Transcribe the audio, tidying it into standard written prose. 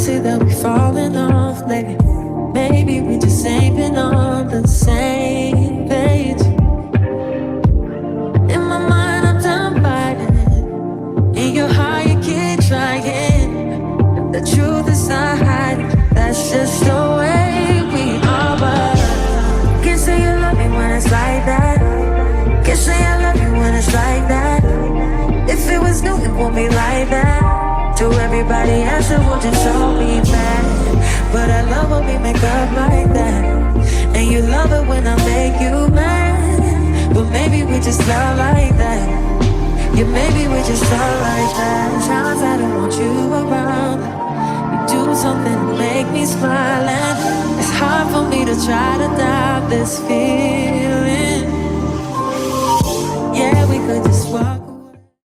say that we falling off lately. Maybe we just ain't been on the same page. In my mind, I'm done fighting it. In your heart, you keep trying. The truth is not hiding. That's just the way we are. But can't say you love me when it's like that. Can't say I love you when it's like that. If it was new, it won't be like that. To everybody else, it will just show me back. But I love when we make up like that. And you love it when I make you mad. But maybe we just love like that. Yeah, maybe we just love like that. Times I don't want you around. You do something to make me smile. And it's hard for me to try to doubt this feeling. Yeah, we could just walk